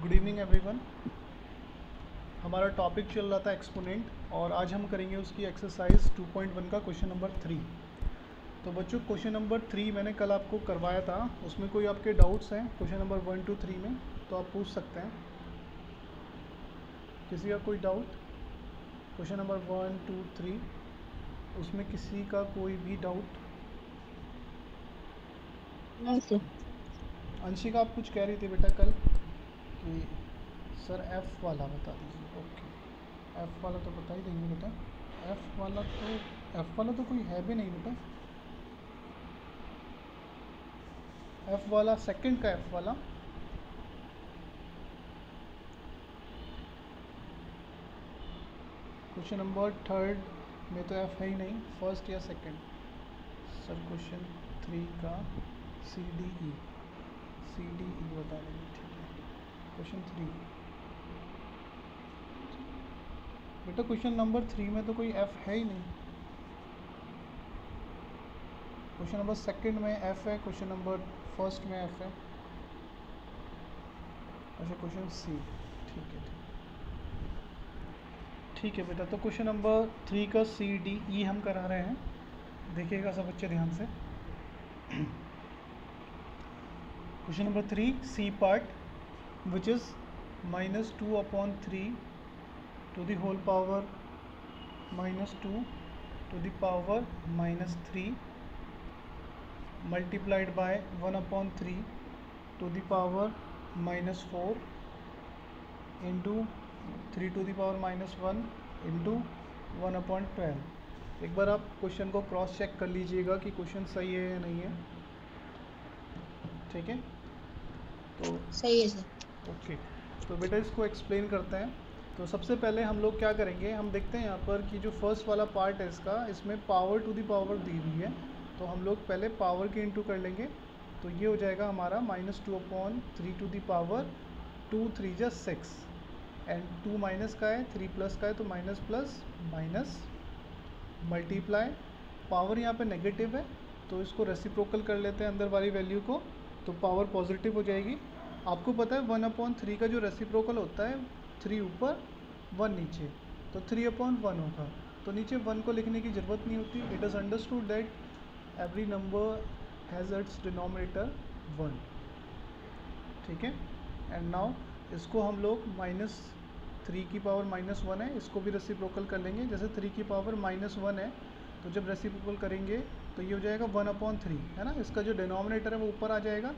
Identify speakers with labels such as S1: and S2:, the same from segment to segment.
S1: Good evening everyone. हमारा topic चल रहा था एक्सपोनेंट और आज हम करेंगे उसकी एक्सरसाइज 2.1 का क्वेश्चन नंबर 3। तो बच्चों क्वेश्चन नंबर 3 मैंने कल आपको करवाया था, उसमें कोई आपके डाउट्स हैं क्वेश्चन नंबर 1 to 3 में तो आप पूछ सकते हैं। किसी का कोई डाउट क्वेश्चन नंबर 1 2 3 उसमें किसी का कोई भी डाउट?
S2: नहीं सर।
S1: अंशिका आप कुछ कह रही थी बेटा कल कि सर एफ़ वाला बता दीजिए। ओके, एफ़ वाला तो बता ही देंगे बेटा। एफ़ वाला तो कोई है भी नहीं बेटा। एफ़ वाला सेकंड का एफ़ वाला क्वेश्चन नंबर 3 में तो एफ़ है ही नहीं, फर्स्ट या सेकंड। सर क्वेश्चन 3 का सी डी ई बता देंगे, ठीक है। क्वेश्चन 3 बेटा, क्वेश्चन नंबर 3 में तो कोई एफ़ है ही नहीं। क्वेश्चन नंबर सेकंड में एफ़ है, क्वेश्चन नंबर फर्स्ट में एफ़ है। अच्छा क्वेश्चन सी, ठीक है ठीक है बेटा। तो क्वेश्चन नंबर 3 का सी डी ई हम करा रहे हैं, देखिएगा सब बच्चे ध्यान से। Question number 3 C part which is -2/3 to the whole power -2 to the power -3 multiplied by 1/3 to the power -4 into 3 to the power -1 into 1/12। एक बार आप क्वेश्चन को क्रॉस चेक कर लीजिएगा कि क्वेश्चन सही है या नहीं है, ठीक है। तो
S2: सही है सर।
S1: ओके, तो बेटा इसको एक्सप्लेन करते हैं। तो सबसे पहले हम लोग क्या करेंगे, हम देखते हैं यहाँ पर कि जो फर्स्ट वाला पार्ट है इसका, इसमें पावर टू द पावर दी हुई है, तो हम लोग पहले पावर के इंटू कर लेंगे। तो ये हो जाएगा हमारा -2/3 टू द पावर 2 3 जा 6 एंड 2 माइनस का है, 3 प्लस का है, तो minus plus minus multiply. Power यहाँ पे नेगेटिव है तो इसको रेसिप्रोकल कर लेते हैं अंदर वाली वैल्यू को, तो पावर पॉजिटिव हो जाएगी। आपको पता है 1/3 का जो रेसिप्रोकल होता है, 3 ऊपर 1 नीचे, तो 3/1 होगा। तो नीचे 1 को लिखने की ज़रूरत नहीं होती। It is understood that every number has its denominator 1, ठीक है। एंड नाउ इसको हम लोग -3 की पावर -1 है, इसको भी रेसिप्रोकल कर लेंगे। जैसे 3 की पावर -1 है तो जब रेसिप्रोकल करेंगे तो ये हो जाएगा 1/3, है ना। इसका जो डिनोमिनेटर है वो ऊपर आ जाएगा,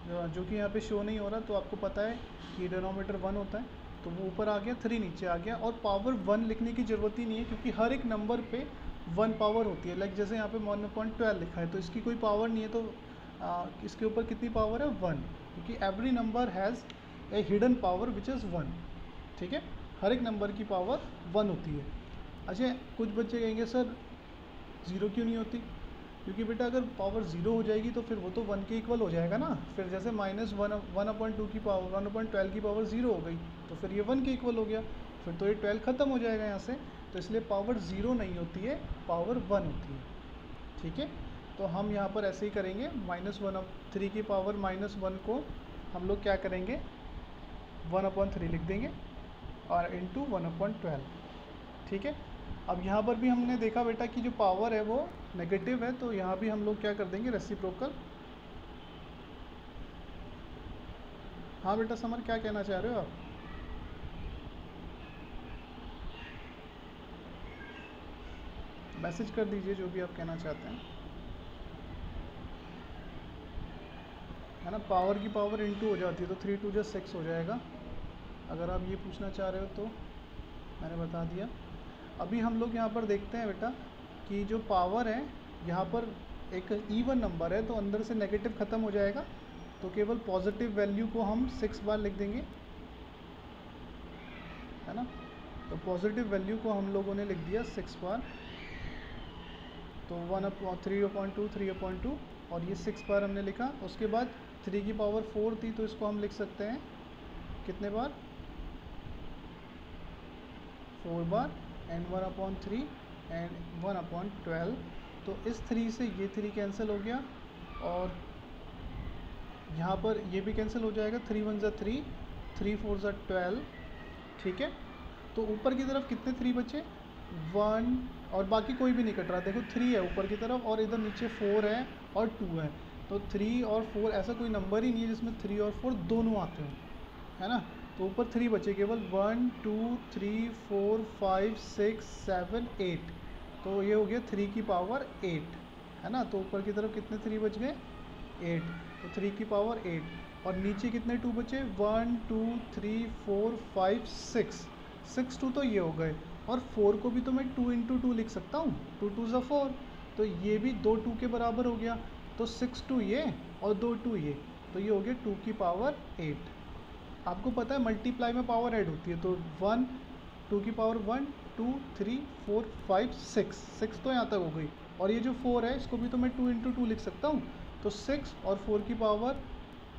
S1: जो कि यहाँ पे शो नहीं हो रहा। तो आपको पता है कि डिनोमिनेटर 1 होता है, तो वो ऊपर आ गया, 3 नीचे आ गया। और पावर 1 लिखने की ज़रूरत ही नहीं है क्योंकि हर एक नंबर पे 1 पावर होती है। लाइक जैसे यहाँ पे 1/12 लिखा है तो इसकी कोई पावर नहीं है, तो इसके ऊपर कितनी पावर है, 1, क्योंकि every number has a hidden power which is 1, ठीक है। हर एक नंबर की पावर 1 होती है। अच्छा, कुछ बच्चे कहेंगे सर 0 क्यों नहीं होती? क्योंकि बेटा अगर पावर 0 हो जाएगी तो फिर वो तो 1 के इक्वल हो जाएगा ना। फिर जैसे -1/2 की पावर 1/12 की पावर 0 हो गई तो फिर ये 1 के इक्वल हो गया, फिर तो ये 12 ख़त्म हो जाएगा यहाँ से। तो इसलिए पावर 0 नहीं होती है, पावर 1 होती है, ठीक है। तो हम यहाँ पर ऐसे ही करेंगे, -1/3 की पावर -1 को हम लोग क्या करेंगे, 1/3 लिख देंगे और इंटू 1/12, ठीक है। अब यहाँ पर भी हमने देखा बेटा कि जो पावर है वो नेगेटिव है, तो यहाँ भी हम लोग क्या कर देंगे, रेसिप्रोकल। हाँ बेटा समर, क्या कहना चाह रहे हो आप? मैसेज कर दीजिए जो भी आप कहना चाहते हैं, है ना। पावर की पावर इंटू हो जाती है तो 3 2 जा 6 हो जाएगा। अगर आप ये पूछना चाह रहे हो तो मैंने बता दिया। अभी हम लोग यहाँ पर देखते हैं बेटा कि जो पावर है यहाँ पर एक इवन नंबर है, तो अंदर से नेगेटिव ख़त्म हो जाएगा, तो केवल पॉजिटिव वैल्यू को हम 6 बार लिख देंगे, है ना। तो पॉजिटिव वैल्यू को हम लोगों ने लिख दिया 6 बार, तो 3/2 3/2 और ये 6 बार हमने लिखा। उसके बाद 3 की पावर 4 थी तो इसको हम लिख सकते हैं कितने बार, 4 बार, एंड 1/3 एंड 1/12। तो इस 3 से ये 3 कैंसिल हो गया और यहाँ पर ये भी कैंसिल हो जाएगा, 3 1 जा 3, 3 4 ज़ा 12, ठीक है। तो ऊपर की तरफ कितने 3 बचे, 1, और बाकी कोई भी नहीं कट रहा, देखो 3 है ऊपर की तरफ और इधर नीचे 4 है और 2 है। तो 3 और 4 ऐसा कोई नंबर ही नहीं है जिसमें 3 और 4 दोनों आते हो, है ना। तो ऊपर 3 बचे केवल, 1 2 3 4 5 6 7 8। तो ये हो गया 3 की पावर 8, है ना। तो ऊपर की तरफ कितने 3 बच गए, 8। तो 3 की पावर 8, और नीचे कितने 2 बचे, 1 2 3 4 5 6। 6 2 तो ये हो गए, और 4 को भी तो मैं 2 इंटू 2 लिख सकता हूँ, 2 2 ज़ा 4। तो ये भी 2 2 के बराबर हो गया। तो 6 2 ये और 2 2 ये, तो ये हो गया 2 की पावर 8। आपको पता है मल्टीप्लाई में पावर ऐड होती है, तो 1 2 की पावर 1 2 3 4 5 6 तो यहाँ तक हो गई। और ये जो 4 है इसको भी तो मैं 2 इंटू 2 लिख सकता हूँ। तो 6 और 4 की पावर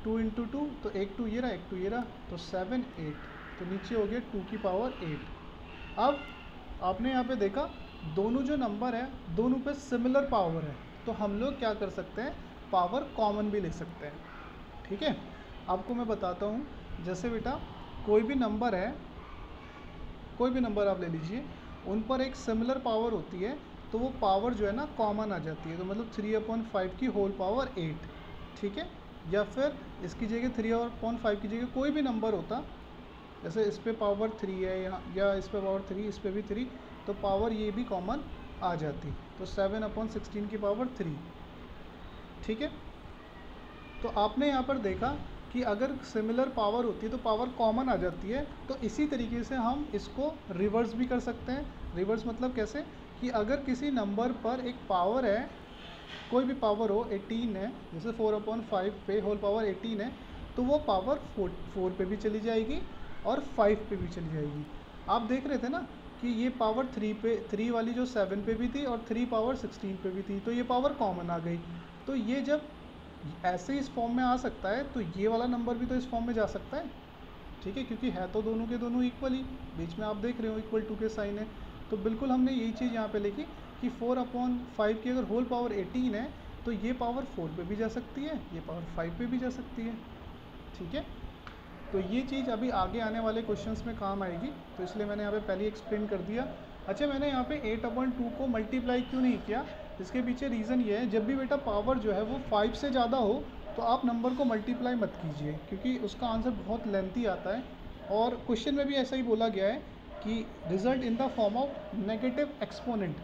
S1: 2 इंटू 2, तो एक 2 ये रहा, एक 2 ये रहा, तो 7 8। तो नीचे हो गया 2 की पावर 8। अब आपने यहाँ पे देखा दोनों जो नंबर है दोनों पे सिमिलर पावर है, तो हम लोग क्या कर सकते हैं, पावर कॉमन भी ले सकते हैं, ठीक है। आपको मैं बताता हूँ, जैसे बेटा कोई भी नंबर है, कोई भी नंबर आप ले लीजिए, उन पर एक सिमिलर पावर होती है, तो वो पावर जो है ना कॉमन आ जाती है। तो मतलब 3/5 की होल पावर 8, ठीक है। या फिर इसकी जगह 3/5 की जगह कोई भी नंबर होता, जैसे इस पे पावर 3 है यहाँ, या इस पे पावर 3, इस पे भी 3, तो पावर ये भी कॉमन आ जाती। तो 7/16 की पावर 3, ठीक है। तो आपने यहाँ पर देखा कि अगर सिमिलर पावर होती है तो पावर कॉमन आ जाती है। तो इसी तरीके से हम इसको रिवर्स भी कर सकते हैं। रिवर्स मतलब कैसे, कि अगर किसी नंबर पर एक पावर है, कोई भी पावर हो, 18 है, जैसे 4/5 पे होल पावर 18 है, तो वो पावर 4 पे भी चली जाएगी और 5 पे भी चली जाएगी। आप देख रहे थे ना कि ये पावर 3 पे, 3 वाली जो 7 पे भी थी और 3 पावर 16 पे भी थी, तो ये पावर कॉमन आ गई। तो ये जब ऐसे इस फॉर्म में आ सकता है, तो ये वाला नंबर भी तो इस फॉर्म में जा सकता है, ठीक है, क्योंकि है तो दोनों के दोनों इक्वल ही, बीच में आप देख रहे हो इक्वल टू के साइन है। तो बिल्कुल हमने यही चीज़ यहाँ पे लिखी कि 4/5 की अगर होल पावर 18 है, तो ये पावर 4 पे भी जा सकती है, ये पावर 5 पे भी जा सकती है, ठीक है। तो ये चीज़ अभी आगे आने वाले क्वेश्चंस में काम आएगी, तो इसलिए मैंने यहाँ पे पहले एक्सप्लेन कर दिया। अच्छा, मैंने यहाँ पे 8/2 को मल्टीप्लाई क्यों नहीं किया, इसके पीछे रीज़न ये है, जब भी बेटा पावर जो है वो 5 से ज़्यादा हो तो आप नंबर को मल्टीप्लाई मत कीजिए, क्योंकि उसका आंसर बहुत लेंथी आता है। और क्वेश्चन में भी ऐसा ही बोला गया है कि result in the form of negative exponent,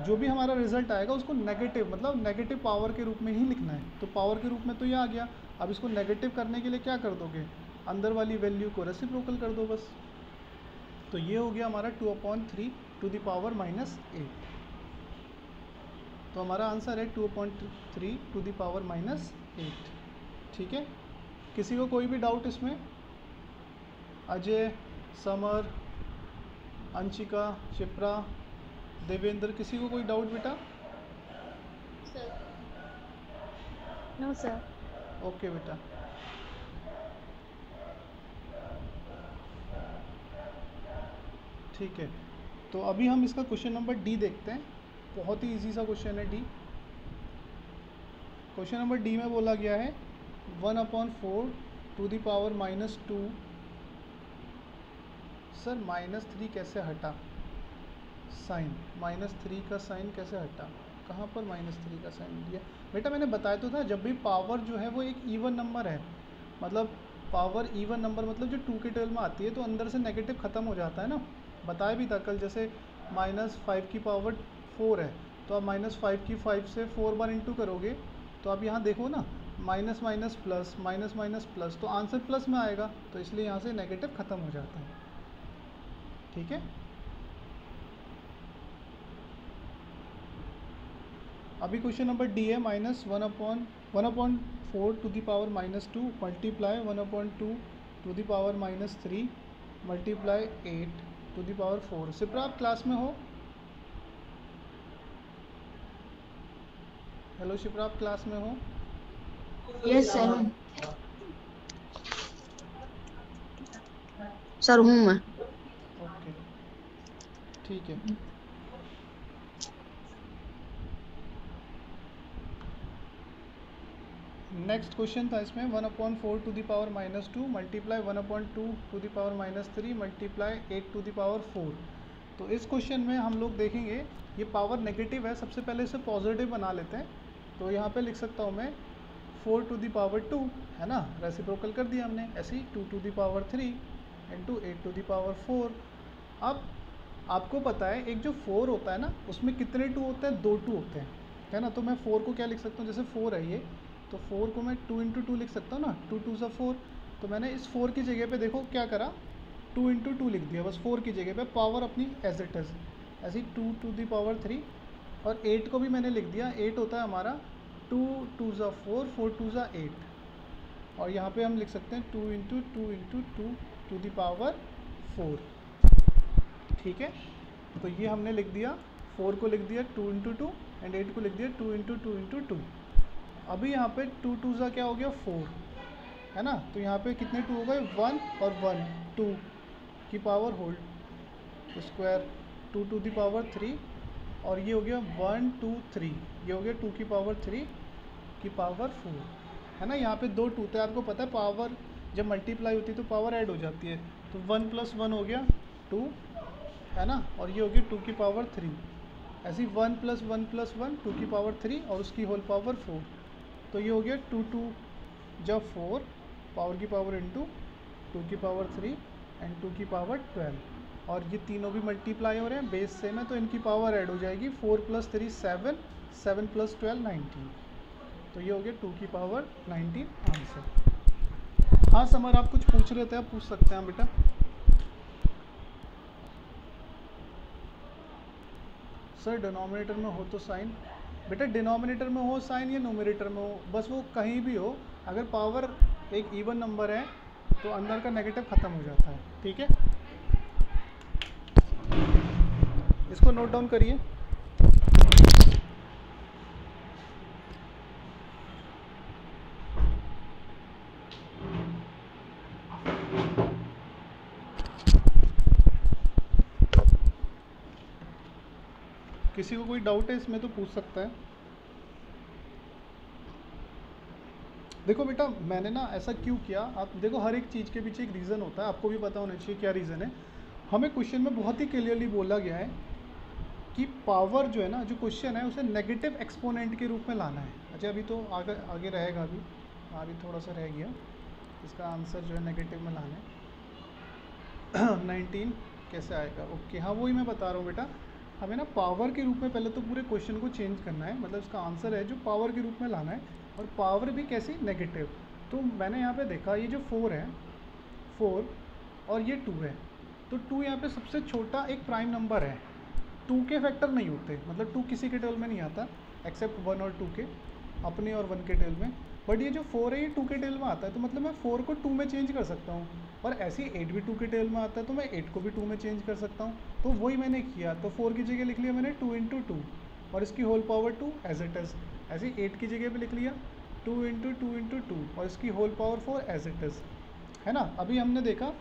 S1: जो भी हमारा रिजल्ट आएगा उसको नेगेटिव, मतलब नेगेटिव पावर के रूप में ही लिखना है। तो पावर के रूप में तो ये आ गया, अब इसको नेगेटिव करने के लिए क्या कर दोगे, अंदर वाली वैल्यू को रेसिप्रोकल कर दो बस। तो ये हो गया हमारा 2/3 टू द पावर -8। तो हमारा आंसर है 2/3 टू द पावर -8, ठीक है। किसी को कोई भी डाउट इसमें, अजय, समर, अंशिका, शिप्रा, देवेंद्र, किसी को कोई डाउट बेटा?
S2: No sir.
S1: ओके बेटा, ठीक है। तो अभी हम इसका क्वेश्चन नंबर डी देखते हैं, बहुत ही इजी सा क्वेश्चन है डी। क्वेश्चन नंबर डी में बोला गया है 1/4 टू द पावर -2। सर -3 कैसे हटा, साइन -3 का साइन कैसे हटा, कहाँ पर -3 का साइन दिया बेटा? मैंने बताया तो था, जब भी पावर जो है वो एक इवन नंबर है, मतलब पावर इवन नंबर मतलब जो 2 के टेबल में आती है, तो अंदर से नेगेटिव ख़त्म हो जाता है ना। बताया भी था कल, जैसे -5 की पावर 4 है, तो आप -5 की 5 से 4 बार इंटू करोगे, तो आप यहाँ देखो ना, minus minus plus, minus minus plus, तो आंसर प्लस में आएगा, तो इसलिए यहाँ से नेगेटिव ख़त्म हो जाता है, ठीक है। अभी क्वेश्चन नंबर डी है -1/4 to the power -2 multiply 1/2 to the power -3 multiply 8 to the power 4। Sipra आप क्लास में हो? हेलो शिप्रा, आप क्लास में हो?
S2: Yes sir. सर हूँ मैं।
S1: ओके, ठीक है। नेक्स्ट क्वेश्चन था इसमें 1/4 to the power -2 multiply 1/2 to the power -3 multiply 8 to the power 4। तो इस क्वेश्चन में हम लोग देखेंगे ये पावर नेगेटिव है, सबसे पहले इसे पॉजिटिव बना लेते हैं। तो यहाँ पे लिख सकता हूँ मैं 4 टू द पावर 2, है ना, रेसिप्रोकल कर दिया हमने, ऐसे ही 2 to the power 3 into 8 to the power 4। अब आपको पता है एक जो 4 होता है ना उसमें कितने 2 होते हैं, 2 2 होते हैं, है ना। तो मैं 4 को क्या लिख सकता हूँ, जैसे 4 है ये, तो 4 को मैं 2 इंटू 2 लिख सकता हूँ ना, 2 2 सा 4। तो मैंने इस 4 की जगह पे देखो क्या करा, 2 इंटू 2 लिख दिया बस 4 की जगह पे, पावर अपनी एज इट इज़ ऐसी 2 टू द पावर 3। और 8 को भी मैंने लिख दिया, 8 होता है हमारा 2 2 ज़ा 4 4 2 ज़ा 8। और यहाँ पे हम लिख सकते हैं 2 into 2 into 2 to the power 4, ठीक है। तो ये हमने लिख दिया, 4 को लिख दिया 2 इंटू 2 एंड 8 को लिख दिया 2 इंटू 2 इंटू 2। अभी यहाँ पे 2 2 ज़ा क्या हो गया 4, है ना। तो यहाँ पे कितने 2 हो गए, 1 और 1, 2 की power whole square 2 to the power 3। और ये हो गया 1 2 3, ये हो गया 2 की पावर 3 की पावर 4, है ना। यहाँ पे 2 2 थे, आपको पता है पावर जब मल्टीप्लाई होती है तो पावर ऐड हो जाती है। तो 1 + 1 हो गया 2, है ना। और ये हो गया 2 की पावर 3, ऐसे ही 1 + 1 + 1 2 की पावर 3 और उसकी होल पावर 4। तो ये हो गया 2 2 जब 4 पावर की पावर इंटू 2 की पावर 3 एंड 2 की पावर 12। और ये तीनों भी मल्टीप्लाई हो रहे हैं, बेस सेम है तो इनकी पावर ऐड हो जाएगी, 4 + 3 7, 7 + 12 19। तो ये हो गया 2 की पावर 19 आंसर। हाँ समर, आप कुछ पूछ रहे थे, आप पूछ सकते हैं बेटा। सर डिनोमिनेटर में हो तो साइन, बेटा डिनोमिनेटर में हो साइन या न्यूमरेटर में हो, बस वो कहीं भी हो, अगर पावर एक इवन नंबर है तो अंदर का नेगेटिव ख़त्म हो जाता है, ठीक है। इसको नोट डाउन करिए। किसी को कोई डाउट है इसमें तो पूछ सकता है। देखो बेटा मैंने ना ऐसा क्यों किया, आप देखो हर एक चीज़ के पीछे एक रीज़न होता है, आपको भी पता होना चाहिए क्या रीज़न है। हमें क्वेश्चन में बहुत ही क्लियरली बोला गया है कि पावर जो है ना, जो क्वेश्चन है उसे नेगेटिव एक्सपोनेंट के रूप में लाना है। अच्छा अभी तो आगे आगे रहेगा, अभी थोड़ा सा रह गया, इसका आंसर जो है नेगेटिव में लाना है। 19 कैसे आएगा, ओके हाँ वही मैं बता रहा हूँ बेटा, हमें ना पावर के रूप में पहले तो पूरे क्वेश्चन को चेंज करना है, मतलब इसका आंसर है जो पावर के रूप में लाना है, और पावर भी कैसी, नेगेटिव। तो मैंने यहाँ पे देखा ये जो 4 है, 4 और ये 2 है, तो 2 यहाँ पे सबसे छोटा एक प्राइम नंबर है, 2 के फैक्टर नहीं होते, मतलब 2 किसी के टेबल में नहीं आता एक्सेप्ट 1 और 2 के, अपने और 1 के टेबल में। बट ये जो 4 है ये 2 के टेबल में आता है, तो मतलब मैं 4 को 2 में चेंज कर सकता हूँ, और ऐसे ही 8 भी 2 के टेबल में आता है तो मैं 8 को भी 2 में चेंज कर सकता हूँ। तो वही मैंने किया, तो 4 की जगह लिख लिया मैंने 2 इंटू 2 और इसकी whole power 2 as it is, ऐसे ही 8 की जगह पे लिख लिया 2 इंटू 2 इंटू 2 और इसकी whole power 4 as it is, है ना। अभी हमने देखा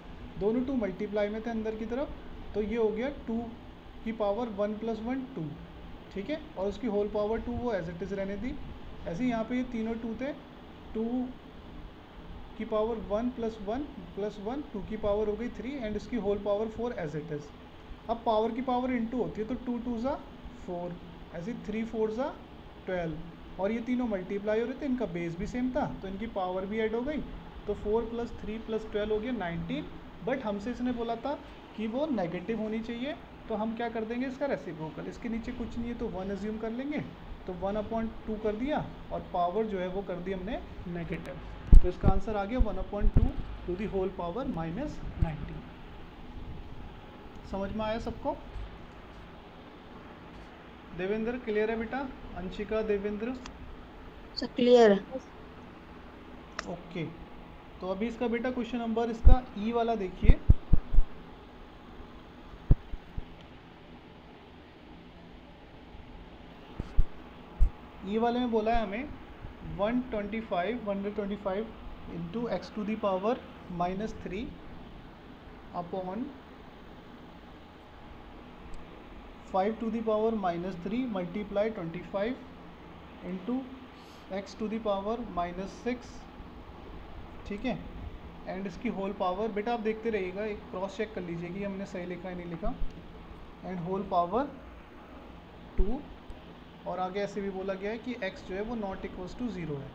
S1: दोनों 2 मल्टीप्लाई में थे अंदर की तरफ, तो ये हो गया 2 की पावर 1 + 1 2, ठीक है, और उसकी होल पावर 2 वो एज इट इज़ रहने दी। ऐसे ही यहाँ पे ये तीनों 2 थे, 2 की पावर 1 + 1 + 1 2 की पावर हो गई 3 एंड इसकी whole power 4 as it is. अब पावर की पावर इंटू होती है तो 2 2 ज़ा 4, ऐसे 3 4 ज़ा 12, और ये तीनों मल्टीप्लाई हो रहे थे, इनका बेस भी सेम था तो इनकी पावर भी ऐड हो गई, तो 4 + 3 + 12 हो गया 19। बट हमसे इसने बोला था कि वो नेगेटिव होनी चाहिए, तो हम क्या कर देंगे इसका रेसिप्रोकल, इसके नीचे कुछ नहीं है तो 1 अज्यूम कर लेंगे, तो 1/2 कर दिया और पावर जो है वो कर दी हमने नेगेटिव, तो इसका आंसर आ गया 1/2 टू दी होल पावर -19। समझ में आया सबको? देवेंद्र क्लियर है बेटा? अंशिका, देवेंद्र
S2: क्लियर है।
S1: ओके। तो अभी इसका बेटा क्वेश्चन नंबर इसका ई वाला देखिए, ई वाले में बोला है हमें 125 into x to the power -3 upon 5 to the power -3 multiply 25 into x to the power -6, ठीक है, एंड इसकी होल पावर, बेटा आप देखते रहिएगा, एक क्रॉस चेक कर लीजिए कि हमने सही लिखा है नहीं लिखा, एंड होल पावर 2, और आगे ऐसे भी बोला गया है कि x जो है वो नॉट इक्वल्स टू 0 है।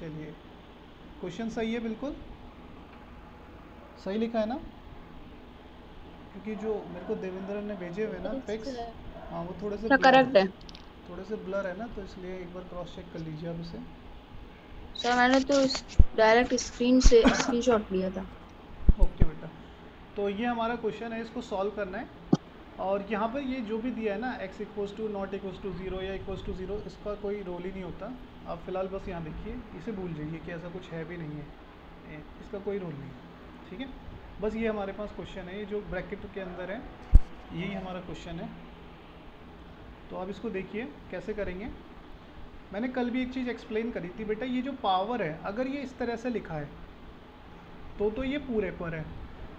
S1: चलिए, क्वेश्चन सही है, बिल्कुल सही लिखा है ना, क्योंकि जो मेरे को देवेंद्र ने भेजे हुए ना पिक्स, हाँ वो थोड़े से
S2: करेक्ट है
S1: थोड़े से ब्लर है ना, तो इसलिए एक बार क्रॉस चेक कर लीजिए आप इसे।
S2: सर। मैंने तो डायरेक्ट स्क्रीन से स्क्रीनशॉट लिया था।
S1: ओके बेटा, तो ये हमारा क्वेश्चन है, इसको सॉल्व करना है। और यहाँ पर ये जो भी दिया है ना, x equals to not equals to 0 या इक्वल्स टू 0, इसका कोई रोल ही नहीं होता। आप फिलहाल बस यहाँ देखिए, इसे भूल जाइए कि ऐसा कुछ है भी नहीं है, इसका कोई रोल नहीं है, ठीक है। बस ये हमारे पास क्वेश्चन है, ये जो ब्रैकेट के अंदर है यही हमारा क्वेश्चन है। तो आप इसको देखिए कैसे करेंगे। मैंने कल भी एक चीज़ एक्सप्लेन करी थी बेटा, ये जो पावर है अगर ये इस तरह से लिखा है तो ये पूरे पर है,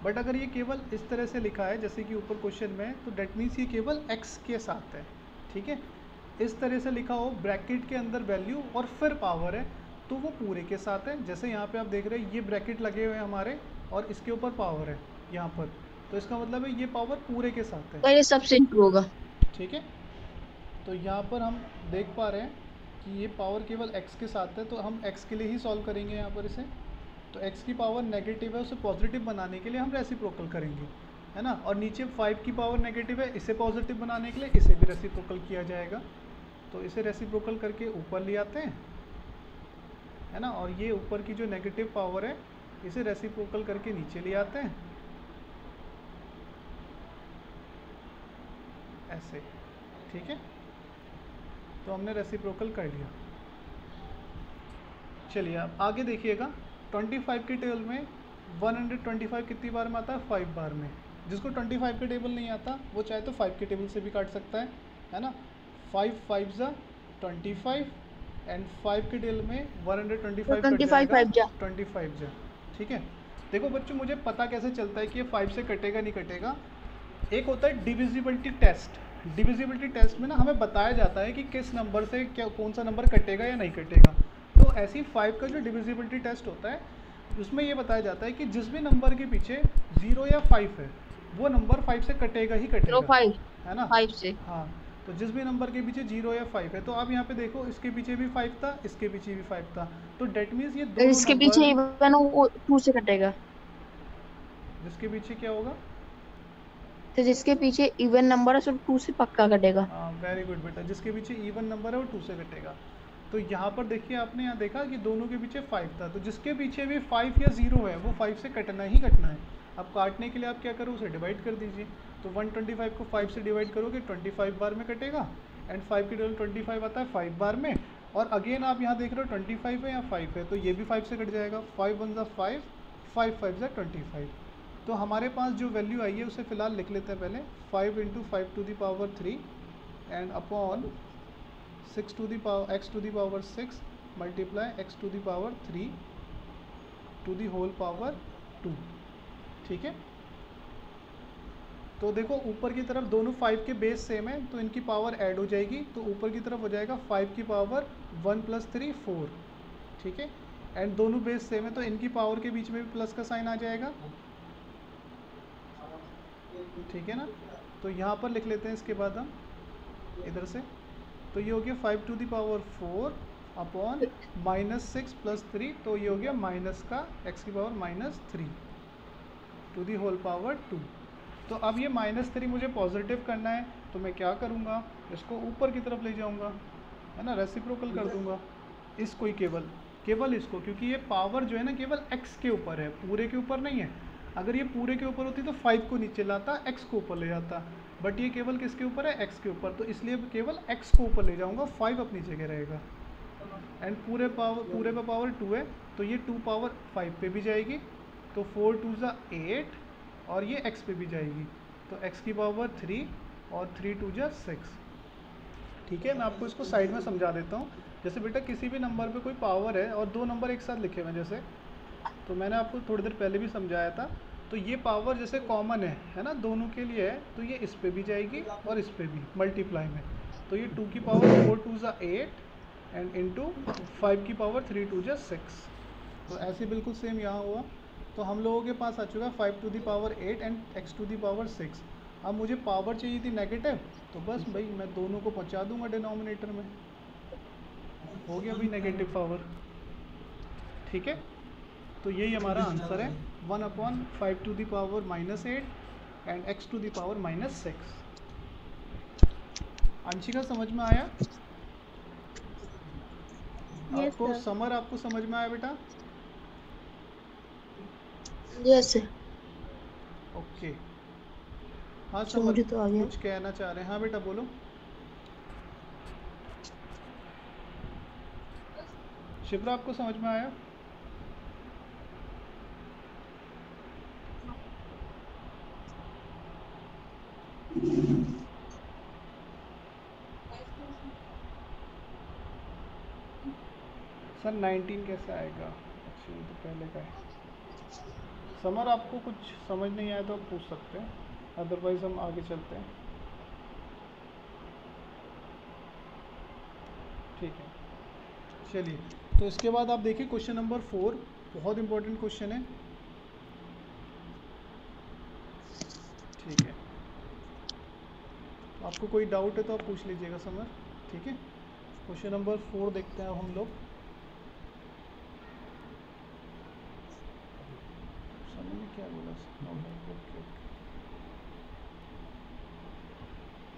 S1: बट अगर ये केवल इस तरह से लिखा है जैसे कि ऊपर क्वेश्चन में है, तो डेट मीन्स ये केवल x के साथ है, ठीक है। इस तरह से लिखा हो ब्रैकेट के अंदर वैल्यू और फिर पावर है, तो वो पूरे के साथ है। जैसे यहाँ पे आप देख रहे हैं ये ब्रैकेट लगे हुए हैं हमारे और इसके ऊपर पावर है यहाँ पर, तो इसका मतलब है ये पावर पूरे के साथ है,
S2: तो ये सबसे इंटू होगा,
S1: ठीक है। तो यहाँ पर हम देख पा रहे हैं कि ये पावर केवल x के साथ है, तो हम x के लिए ही सॉल्व करेंगे यहाँ पर इसे। तो x की पावर नेगेटिव है, उसे पॉजिटिव बनाने के लिए हम रेसिप्रोकल करेंगे, है ना। और नीचे 5 की पावर नेगेटिव है, इसे पॉजिटिव बनाने के लिए इसे भी रेसिप्रोकल किया जाएगा। तो इसे रेसिप्रोकल करके ऊपर ले आते हैं, है ना, और ये ऊपर की जो नेगेटिव पावर है इसे रेसिप्रोकल करके नीचे ले आते हैं, ऐसे, ठीक है। तो हमने रेसिप्रोकल कर लिया। चलिए आप आगे देखिएगा, 25 के टेबल में 125 कितनी बार में आता है? 5 बार में। जिसको 25 के टेबल नहीं आता वो चाहे तो 5 के टेबल से भी काट सकता है ना। 5 5 जा 25 एंड 5 के टेबल में 125 कट जाएगा 25 जा, ठीक है। देखो बच्चों, मुझे पता कैसे चलता है कि ये 5 से कटेगा नहीं कटेगा। एक होता है डिविजिबिलिटी टेस्ट। डिविजिबिलिटी टेस्ट में ना हमें बताया जाता है कि किस नंबर से क्या कौन सा नंबर कटेगा या नहीं कटेगा। तो ऐसी 5 का जो डिविजिबिलिटी टेस्ट होता है उसमें ये बताया जाता है कि जिस भी नंबर के पीछे 0 या 5 है वो नंबर 5 से कटेगा ही कटेगा,
S2: 5
S1: है ना।
S2: 5 से,
S1: हाँ, तो जिस भी नंबर के पीछे 0 या 5 है, तो आप यहाँ पे देखो इसके पीछे भी 5 था, इसके पीछे भी 5 था, तो डेट मीन्स ये दोनों
S2: इसके पीछे इवन वो 2 से कटेगा।
S1: जिसके पीछे क्या होगा?
S2: तो जिसके पीछे इवन नंबर है सिर्फ 2 से पक्का कटेगा।
S1: हाँ, वेरी गुड बेटा, जिसके पीछे इवन नंबर है वो 2 से कटेगा। तो यहाँ पर देखिए, आपने यहाँ देखा कि दोनों के पीछे 5 था, तो जिसके पीछे भी 5 या 0 है वो 5 से कटना ही कटना है। अब काटने के लिए आप क्या करो, उसे डिवाइड कर दीजिए। तो 125 को 5 से डिवाइड करोगे 25 बार में कटेगा, एंड 5 की टेबल 25 आता है 5 बार में। और अगेन आप यहाँ देख रहे हो 25 है या 5 है, तो ये भी 5 से कट जाएगा। 5 1 जा 5, 5 5 जा 25। तो हमारे पास जो वैल्यू आई है उसे फ़िलहाल लिख लेते हैं पहले, 5 × 5 to the power 3 and upon 6 to the power x to the power 6 multiply x to the power 3 to the whole power 2, ठीक है। तो देखो ऊपर की तरफ दोनों 5 के बेस सेम है, तो इनकी पावर ऐड हो जाएगी, तो ऊपर की तरफ हो जाएगा 5 की पावर 1 + 3 4, ठीक है। एंड दोनों बेस सेम है तो इनकी पावर के बीच में भी प्लस का साइन आ जाएगा, ठीक है ना। तो यहाँ पर लिख लेते हैं इसके बाद हम इधर से, तो ये हो गया 5 टू दी पावर 4 अपॉन -6 + 3, तो ये हो गया माइनस का x की power -3 to the whole power 2। तो अब ये -3 मुझे पॉजिटिव करना है, तो मैं क्या करूँगा, इसको ऊपर की तरफ ले जाऊँगा, है ना, रेसिप्रोकल कर दूँगा इसको ही, केवल इसको, क्योंकि ये पावर जो है ना केवल x के ऊपर है, पूरे के ऊपर नहीं है। अगर ये पूरे के ऊपर होती तो 5 को नीचे लाता, x को ऊपर ले जाता, बट ये केवल किसके ऊपर है, x के ऊपर, तो इसलिए केवल x को ऊपर ले जाऊंगा, 5 अपनी जगह रहेगा। एंड पूरे पे पावर 2 है, तो ये 2 पावर 5 पे भी जाएगी, तो 4 2 जा 8, और ये x पे भी जाएगी, तो x की पावर 3 और 3 2 जा 6, ठीक है। मैं आपको इसको साइड में समझा देता हूँ। जैसे बेटा किसी भी नंबर पे कोई पावर है और 2 नंबर एक साथ लिखे हुए हैं, जैसे तो मैंने आपको थोड़ी देर पहले भी समझाया था, तो ये पावर जैसे कॉमन है ना, दोनों के लिए है, तो ये इस पे भी जाएगी और इस पे भी मल्टीप्लाई में, तो ये 2 की पावर 4 2 जा 8 एंड इंटू 5 की पावर 3 2 जा 6। तो ऐसे बिल्कुल सेम यहाँ हुआ। तो हम लोगों के पास आ चुका 5 to the power 8 and x to the power 6। अब मुझे पावर चाहिए थी नेगेटिव, तो बस भाई मैं दोनों को पहुँचा दूंगा डिनोमिनेटर में, हो गया भाई नेगेटिव पावर। ठीक है, तो यही हमारा आंसर है 1/5 to the power -8 and x to the power -6। Anshika समझ में आया? आपको समर आपको समझ में आया बेटा?
S2: Yes sir.
S1: ओके, हाँ
S2: अच्छा,
S1: समर
S2: मुझे तो आ गया।
S1: कुछ कहना चाह रहे हैं? हाँ बेटा बोलो। शिप्रा आपको समझ में आया? सर 19 कैसे आएगा? अच्छा ये तो पहले का है। समर आपको कुछ समझ नहीं आया तो पूछ सकते हैं, अदरवाइज हम आगे चलते हैं। ठीक है, चलिए। तो इसके बाद आप देखिए क्वेश्चन नंबर 4, बहुत इंपॉर्टेंट क्वेश्चन है। ठीक है, आपको कोई डाउट है तो आप पूछ लीजिएगा समर। ठीक है, क्वेश्चन नंबर 4 देखते हैं अब हम लोग। समझ में क्या बोला? ओके।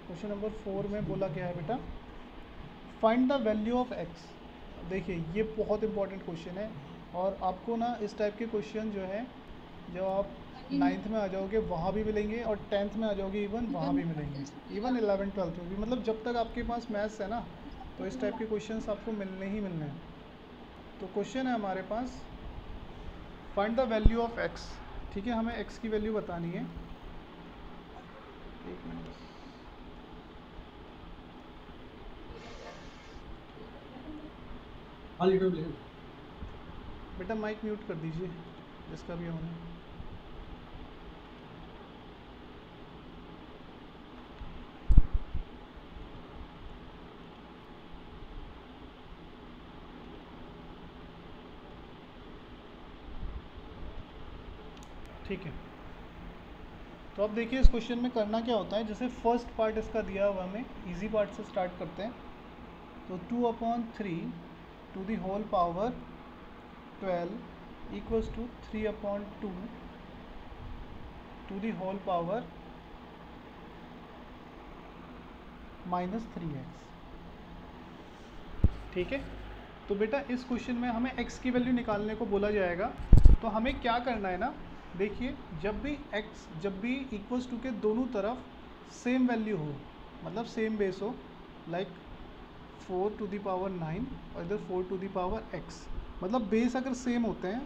S1: क्वेश्चन नंबर 4 में बोला क्या है बेटा? Find the value of x। देखिए ये बहुत इंपॉर्टेंट क्वेश्चन है, और आपको ना इस टाइप के क्वेश्चन जो है, जब आप 9th में आ जाओगे वहाँ भी मिलेंगे, और 10th में आ जाओगे इवन वहाँ भी मिलेंगे, इवन 11 12 में भी। मतलब जब तक आपके पास मैथ्स है ना, तो इस टाइप के क्वेश्चंस आपको मिलने ही मिलने हैं। तो क्वेश्चन है हमारे पास, find the value of x। ठीक है, हमें x की वैल्यू बतानी है। एक मिनट, बेटा माइक म्यूट कर दीजिए जिसका भी होना है। ठीक है, तो अब देखिए इस क्वेश्चन में करना क्या होता है। जैसे फर्स्ट पार्ट इसका दिया हुआ, हमें इजी पार्ट से स्टार्ट करते हैं। तो 2/3 to the whole power 12 equals to 3/2 to the whole power -3x। ठीक है, तो बेटा इस क्वेश्चन में हमें x की वैल्यू निकालने को बोला जाएगा। तो हमें क्या करना है ना, देखिए जब भी इक्वल्स टू के दोनों तरफ सेम वैल्यू हो, मतलब सेम बेस हो, लाइक 4 टू दी पावर 9 और इधर 4 टू दी पावर x, मतलब बेस अगर सेम होते हैं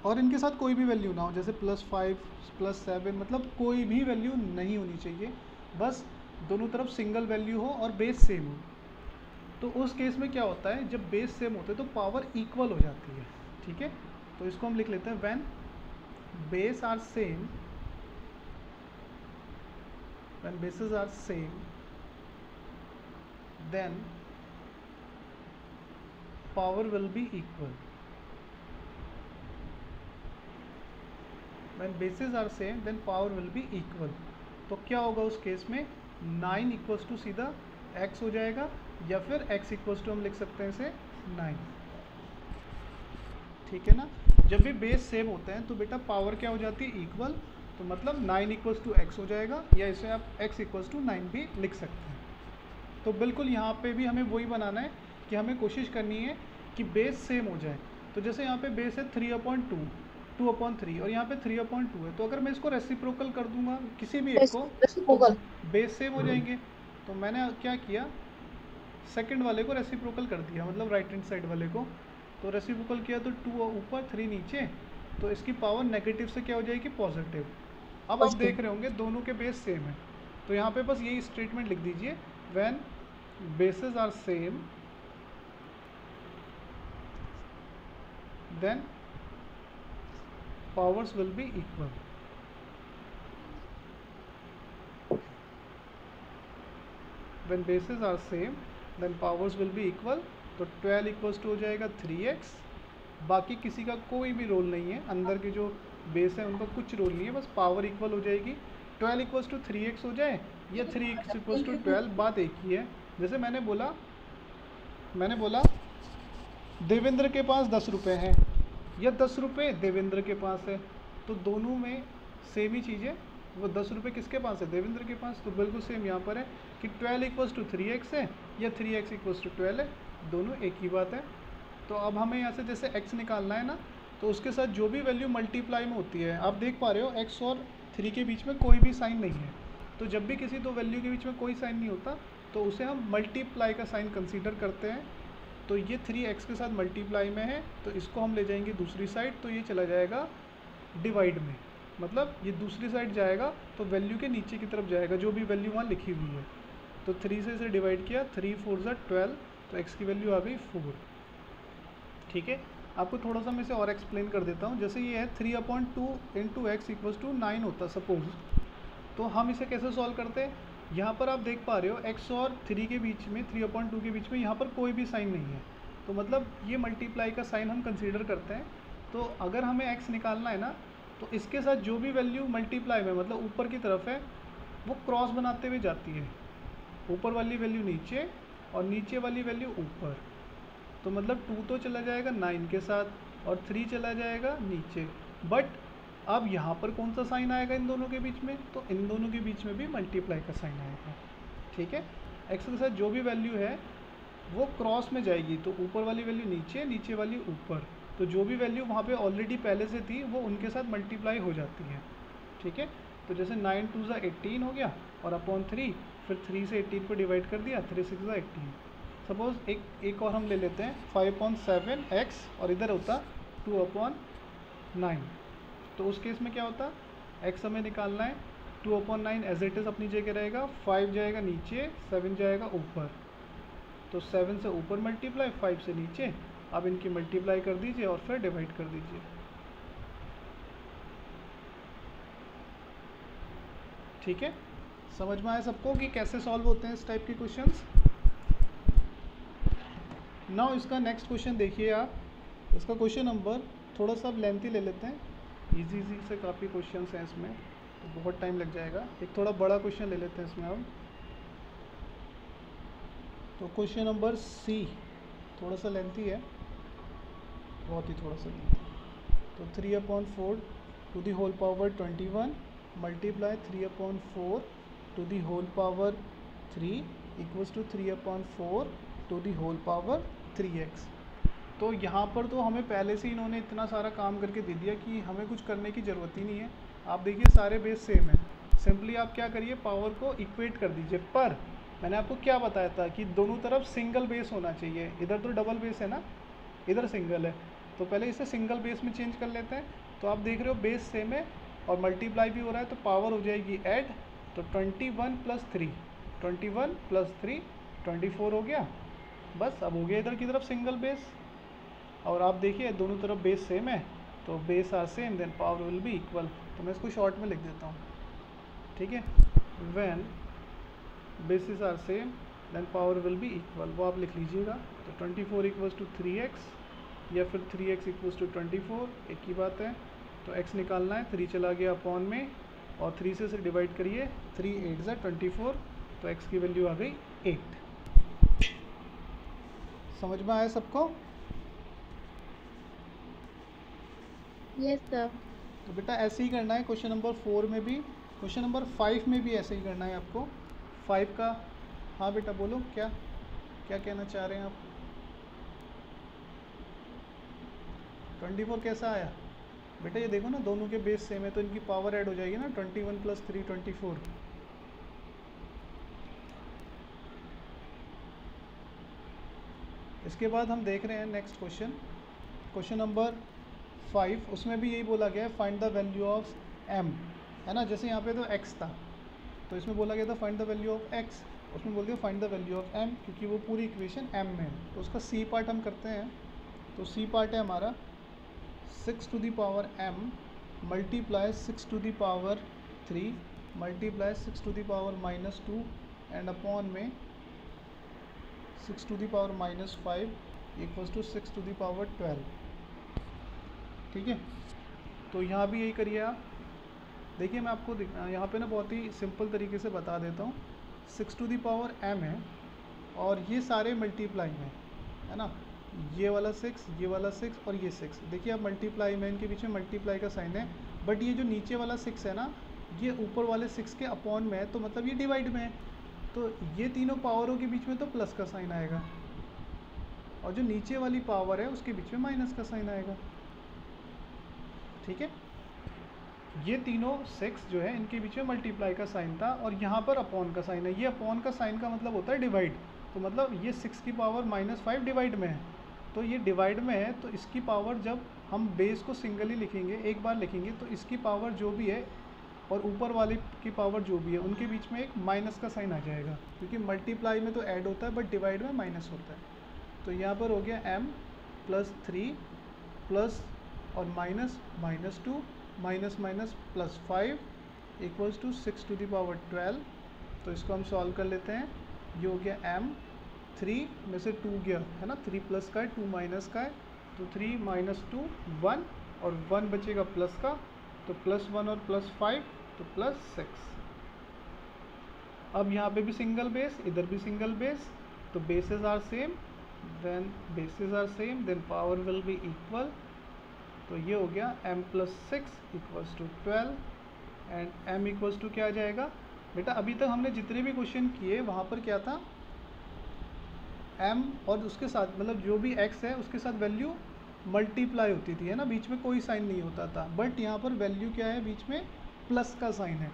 S1: और इनके साथ कोई भी वैल्यू ना हो, जैसे +5 +7, मतलब कोई भी वैल्यू नहीं होनी चाहिए, बस दोनों तरफ सिंगल वैल्यू हो और बेस सेम हो। तो उस केस में क्या होता है, जब बेस सेम होते हैं तो पावर इक्वल हो जाती है। ठीक है, तो इसको हम लिख लेते हैं, when base are same, when bases are same then power will be equal. When bases are same then power will be equal. तो क्या होगा उस केस में, 9 इक्वल्स टू सीधा x हो जाएगा, या फिर x इक्वल्स टू हम लिख सकते हैं इसे 9। ठीक है ना, जब भी बेस सेम होते हैं तो बेटा पावर क्या हो जाती है, इक्वल। तो मतलब 9 इक्वल्स टू x हो जाएगा, या इसे आप x इक्वल्स टू 9 भी लिख सकते हैं। तो बिल्कुल यहाँ पे भी हमें वही बनाना है कि हमें कोशिश करनी है कि बेस सेम हो जाए। तो जैसे यहाँ पे बेस है 3/2, 2/3, और यहाँ पे 3/2 है, तो अगर मैं इसको रेसिप्रोकल कर दूंगा किसी भी एक को, तो बेस सेम हो जाएंगे। तो मैंने क्या किया, सेकंड वाले को रेसिप्रोकल कर दिया, मतलब राइट हैंड साइड वाले को। तो रेसिप्रोकल किया तो 2 ऊपर 3 नीचे, तो इसकी पावर नेगेटिव से क्या हो जाएगी, पॉजिटिव। अब आप देख रहे होंगे दोनों के बेस सेम है, तो यहाँ पे बस यही स्टेटमेंट लिख दीजिए, when bases are same then powers will be equal. when bases are same then powers will be equal। तो तो 12 इक्वल्स टू हो जाएगा 3x। बाकी किसी का कोई भी रोल नहीं है, अंदर के जो बेस है उनका कुछ रोल नहीं है, बस पावर इक्वल हो जाएगी। 12 इक्वल्स टू 3x हो जाए या 3x इक्वल्स टू 12, बात एक ही है। जैसे मैंने बोला देवेंद्र के पास 10 रुपये हैं या 10 रुपये देवेंद्र के पास है, तो दोनों में सेम ही चीज़ है। वो 10 रुपये किसके पास है? देवेंद्र के पास। तो बिल्कुल सेम यहाँ पर है कि 12 इक्वल्स टू 3x है या 3x इक्वल्स टू 12 है, दोनों एक ही बात है। तो अब हमें यहाँ से जैसे x निकालना है ना, तो उसके साथ जो भी वैल्यू मल्टीप्लाई में होती है, आप देख पा रहे हो x और 3 के बीच में कोई भी साइन नहीं है। तो जब भी किसी दो वैल्यू के बीच में कोई साइन नहीं होता तो उसे हम मल्टीप्लाई का साइन कंसीडर करते हैं। तो ये 3x के साथ मल्टीप्लाई में है, तो इसको हम ले जाएंगे दूसरी साइड, तो ये चला जाएगा डिवाइड में, मतलब ये दूसरी साइड जाएगा तो वैल्यू के नीचे की तरफ जाएगा, जो भी वैल्यू वहाँ लिखी हुई है। तो 3 से इसे डिवाइड किया, 3 4 ज़ा 12, तो x की वैल्यू आ गई 4। ठीक है, आपको थोड़ा सा मैं इसे और एक्सप्लेन कर देता हूँ। जैसे ये है 3/2 इंटू एक्स इक्वल्स टू 9 होता सपोज, तो हम इसे कैसे सॉल्व करते हैं? यहाँ पर आप देख पा रहे हो x और 3 के बीच में, 3/2 के बीच में यहाँ पर कोई भी साइन नहीं है, तो मतलब ये मल्टीप्लाई का साइन हम कंसीडर करते हैं। तो अगर हमें x निकालना है ना, तो इसके साथ जो भी वैल्यू मल्टीप्लाई में, मतलब ऊपर की तरफ है, वो क्रॉस बनाते हुए जाती है। ऊपर वाली वैल्यू नीचे और नीचे वाली वैल्यू ऊपर, तो मतलब 2 तो चला जाएगा 9 के साथ और 3 चला जाएगा नीचे। बट अब यहाँ पर कौन सा साइन आएगा इन दोनों के बीच में? तो इन दोनों के बीच में भी मल्टीप्लाई का साइन आएगा। ठीक है, x के साथ जो भी वैल्यू है वो क्रॉस में जाएगी, तो ऊपर वाली वैल्यू नीचे, नीचे वाली ऊपर, तो जो भी वैल्यू वहाँ पे ऑलरेडी पहले से थी वो उनके साथ मल्टीप्लाई हो जाती है। ठीक है, तो जैसे 9 2 ज़ा 18 हो गया और अपॉन 3, फिर 3 से 18 को डिवाइड कर दिया, 3 6 ज़ा 18। सपोज एक और हम ले लेते हैं 5/7x और इधर होता 2/9, तो उस केस में क्या होता? x हमें निकालना है, 2/9 एज इट इज़ अपनी जगह रहेगा, 5 जाएगा नीचे, 7 जाएगा ऊपर, तो 7 से ऊपर मल्टीप्लाई, 5 से नीचे। अब इनकी मल्टीप्लाई कर दीजिए और फिर डिवाइड कर दीजिए। ठीक है, समझ में आया सबको कि कैसे सॉल्व होते हैं इस टाइप के क्वेश्चंस? नाउ इसका नेक्स्ट क्वेश्चन देखिए आप। इसका क्वेश्चन नंबर थोड़ा सा लेंथी ले लेते हैं, इजी से काफ़ी क्वेश्चंस हैं इसमें, तो बहुत टाइम लग जाएगा। एक थोड़ा बड़ा क्वेश्चन ले लेते हैं इसमें अब। तो क्वेश्चन नंबर सी थोड़ा सा लेंथी है, बहुत ही थोड़ा सा लेंथी। तो 3/4 to the whole power 21 multiply 3/4 to the whole power 3 equals to 3/4 to the whole power 3x। तो यहाँ पर तो हमें पहले से इन्होंने इतना सारा काम करके दे दिया कि हमें कुछ करने की ज़रूरत ही नहीं है। आप देखिए सारे बेस सेम है, सिंपली आप क्या करिए, पावर को इक्वेट कर दीजिए। पर मैंने आपको क्या बताया था कि दोनों तरफ सिंगल बेस होना चाहिए, इधर तो डबल बेस है ना, इधर सिंगल है, तो पहले इसे सिंगल बेस में चेंज कर लेते हैं। तो आप देख रहे हो बेस सेम है और मल्टीप्लाई भी हो रहा है, तो पावर हो जाएगी ऐड, तो 21 + 3, 21 + 3 24 हो गया। बस अब हो गया इधर की तरफ सिंगल बेस। और आप देखिए दोनों तरफ बेस सेम है, तो base are same then power will be equal. तो मैं इसको शॉर्ट में लिख देता हूँ। ठीक है, when bases are same then power will be equal, वो आप लिख लीजिएगा। तो 24 इक्वल्स टू 3x या फिर 3x इक्वल्स टू 24, एक ही बात है। तो x निकालना है, 3 चला गया अपॉन में और 3 से डिवाइड करिए, 3 8 ज़ा 24, तो x की वैल्यू आ गई 8। समझ में आया सबको?
S2: Yes sir.
S1: तो बेटा ऐसे ही करना है क्वेश्चन नंबर 4 में भी, क्वेश्चन नंबर 5 में भी ऐसे ही करना है आपको। 5 का, हाँ बेटा बोलो, क्या क्या कहना चाह रहे हैं आप? 24 कैसा आया बेटा? ये देखो ना दोनों के बेस सेम है, तो इनकी पावर ऐड हो जाएगी ना, 21 + 3 24। इसके बाद हम देख रहे हैं नेक्स्ट क्वेश्चन, क्वेश्चन नंबर 5। उसमें भी यही बोला गया है find the value of m, है ना। जैसे यहाँ पे तो x था, तो इसमें बोला गया था find the value of x, उसमें बोल दिया find the value of m, क्योंकि वो पूरी इक्वेशन m में है। तो उसका c पार्ट हम करते हैं। तो c पार्ट है हमारा 6 to the power m multiply 6 to the power 3 multiply 6 to the power -2 and upon में 6 to the power -5 equals to 6 to the power 12। ठीक है, तो यहाँ भी यही करिए आप। देखिए मैं आपको यहाँ पे ना बहुत ही सिंपल तरीके से बता देता हूँ। 6 टू द पावर m है और ये सारे मल्टीप्लाई में है ना, ये वाला 6, ये वाला 6 और ये 6। देखिए आप मल्टीप्लाई में, इनके बीच में मल्टीप्लाई का साइन है, बट ये जो नीचे वाला 6 है ना, ये ऊपर वाले 6 के अपॉन में है, तो मतलब ये डिवाइड में है। तो ये तीनों पावरों के बीच में तो प्लस का साइन आएगा, और जो नीचे वाली पावर है उसके बीच में माइनस का साइन आएगा। ठीक है, ये तीनों 6 जो है इनके बीच में मल्टीप्लाई का साइन था, और यहाँ पर अपॉन का साइन है। ये अपॉन का साइन का मतलब होता है डिवाइड, तो मतलब ये 6 की पावर -5 डिवाइड में है, तो ये डिवाइड में है, तो इसकी पावर जब हम बेस को सिंगली लिखेंगे, एक बार लिखेंगे, तो इसकी पावर जो भी है और ऊपर वाले की पावर जो भी है उनके बीच में एक माइनस का साइन आ जाएगा, क्योंकि मल्टीप्लाई में तो ऐड होता है बट डिवाइड में माइनस होता है। तो यहाँ पर हो गया m + 3 प्लस और minus -2 minus minus +5 equals to 6 to the power 12। तो इसको हम सॉल्व कर लेते हैं। ये हो गया m, 3 में से 2 गया है ना, 3 प्लस का है 2 माइनस का है, तो 3 - 2 1, और 1 बचेगा प्लस का, तो +1 और +5 तो +6। अब यहाँ पे भी सिंगल बेस, इधर भी सिंगल बेस, तो bases are same, then power will be equal. तो ये हो गया m + 6 equals to 12, and m equals to क्या आ जाएगा बेटा? अभी तक हमने जितने भी क्वेश्चन किए वहाँ पर क्या था, m और उसके साथ मतलब जो भी x है उसके साथ वैल्यू मल्टीप्लाई होती थी, है ना, बीच में कोई साइन नहीं होता था। बट यहाँ पर वैल्यू क्या है, बीच में प्लस का साइन है।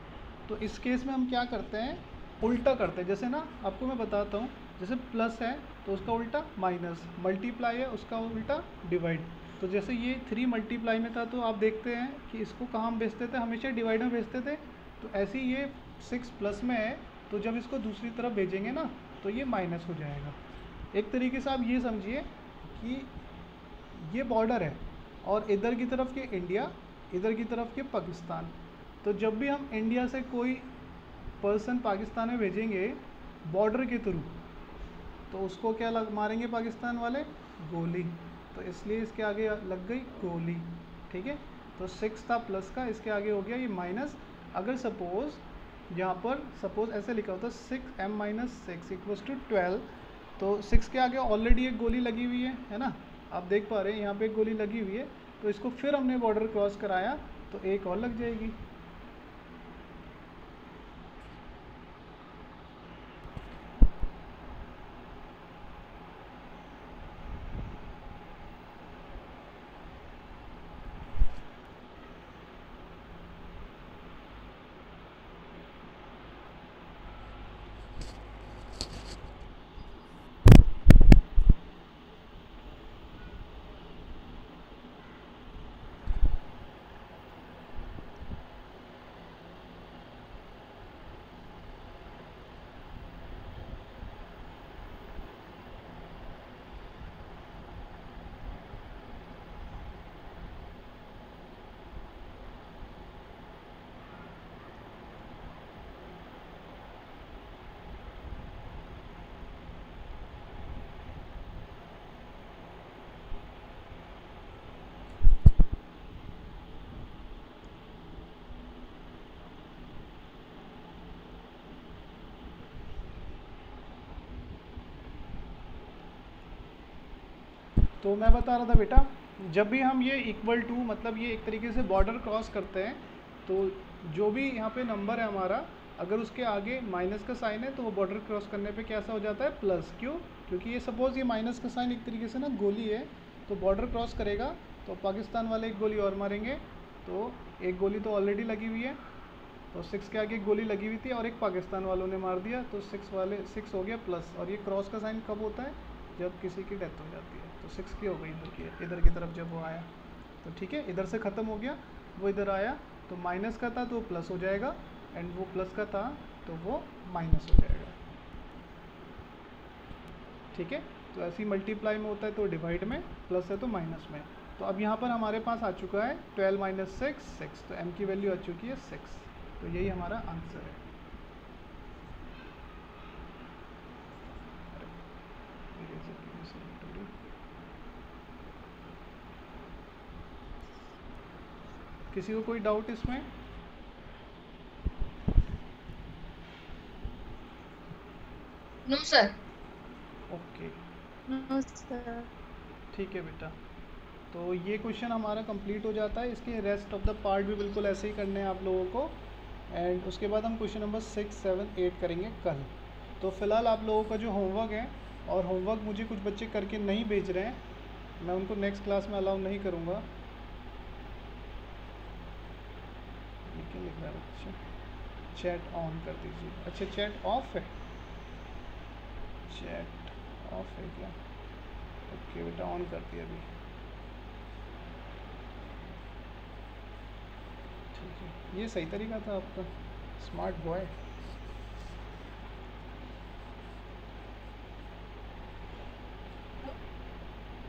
S1: तो इस केस में हम क्या करते हैं, उल्टा करते हैं। जैसे ना आपको मैं बताता हूँ, जैसे प्लस है तो उसका उल्टा माइनस, मल्टीप्लाई है उसका उल्टा डिवाइड। तो जैसे ये 3 मल्टीप्लाई में था, तो आप देखते हैं कि इसको कहाँ हम भेजते थे, हमेशा डिवाइड में भेजते थे। तो ऐसे ही ये 6 प्लस में है, तो जब इसको दूसरी तरफ भेजेंगे ना तो ये माइनस हो जाएगा। एक तरीके से आप ये समझिए कि ये बॉर्डर है, और इधर की तरफ के इंडिया, इधर की तरफ के पाकिस्तान। तो जब भी हम इंडिया से कोई पर्सन पाकिस्तान में भेजेंगे बॉर्डर के थ्रू, तो उसको क्या मारेंगे पाकिस्तान वाले, गोली। तो इसलिए इसके आगे लग गई गोली। ठीक है, तो 6 था प्लस का, इसके आगे हो गया ये माइनस। अगर सपोज यहाँ पर सपोज ऐसे लिखा होता 6m - 6 इक्वल्स टू 12, तो 6 के आगे ऑलरेडी एक गोली लगी हुई है ना, आप देख पा रहे हैं यहाँ पे एक गोली लगी हुई है। तो इसको फिर हमने बॉर्डर क्रॉस कराया तो एक और लग जाएगी। तो मैं बता रहा था बेटा, जब भी हम ये इक्वल टू मतलब ये एक तरीके से बॉर्डर क्रॉस करते हैं, तो जो भी यहाँ पे नंबर है हमारा, अगर उसके आगे माइनस का साइन है तो वो बॉर्डर क्रॉस करने पे कैसा हो जाता है, प्लस। क्यों? क्योंकि ये सपोज़ ये माइनस का साइन एक तरीके से ना गोली है, तो बॉर्डर क्रॉस करेगा तो पाकिस्तान वाले एक गोली और मारेंगे। तो एक गोली तो ऑलरेडी लगी हुई है, तो 6 के आगे एक गोली लगी हुई थी और एक पाकिस्तान वालों ने मार दिया, तो 6 हो गया प्लस। और ये क्रॉस का साइन कब होता है, जब किसी की डेथ हो जाती है। तो 6 की हो गई इधर की तरफ जब वो आया, तो ठीक है, इधर से ख़त्म हो गया, वो इधर आया तो माइनस का था तो प्लस हो जाएगा, एंड वो प्लस का था तो वो माइनस हो जाएगा। ठीक है, तो ऐसे ही मल्टीप्लाई में होता है तो डिवाइड में, प्लस है तो माइनस में। तो अब यहाँ पर हमारे पास आ चुका है 12 - 6 6, तो m की वैल्यू आ चुकी है 6। तो यही हमारा आंसर है। किसी को कोई डाउट इसमें?
S2: No sir.
S1: Okay,
S2: no sir.
S1: ठीक है बेटा। तो ये क्वेश्चन हमारा कंप्लीट हो जाता है। इसके रेस्ट ऑफ द पार्ट भी बिल्कुल ऐसे ही करने हैं आप लोगों को। एंड उसके बाद हम क्वेश्चन नंबर 6, 7, 8 करेंगे कल। तो फ़िलहाल आप लोगों का जो होमवर्क है, और होमवर्क मुझे कुछ बच्चे करके नहीं भेज रहे हैं, मैं उनको नेक्स्ट क्लास में अलाउ नहीं करूँगा। ये क्या लिख रहा है बच्चे? चैट ऑन कर दीजिए। अच्छा, चैट ऑफ है? चैट ऑफ है क्या? ओके बेटा, ऑन कर दिया अभी। ठीक है, ये सही तरीका था आपका, स्मार्ट बॉय।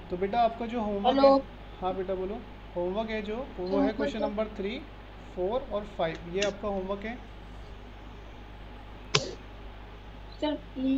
S1: तो बेटा आपका जो होमवर्क है,
S2: हेलो
S1: हाँ बेटा बोलो। होमवर्क है जो, वो है क्वेश्चन नंबर 3, 4 और 5, ये आपका होमवर्क है।
S2: Sir please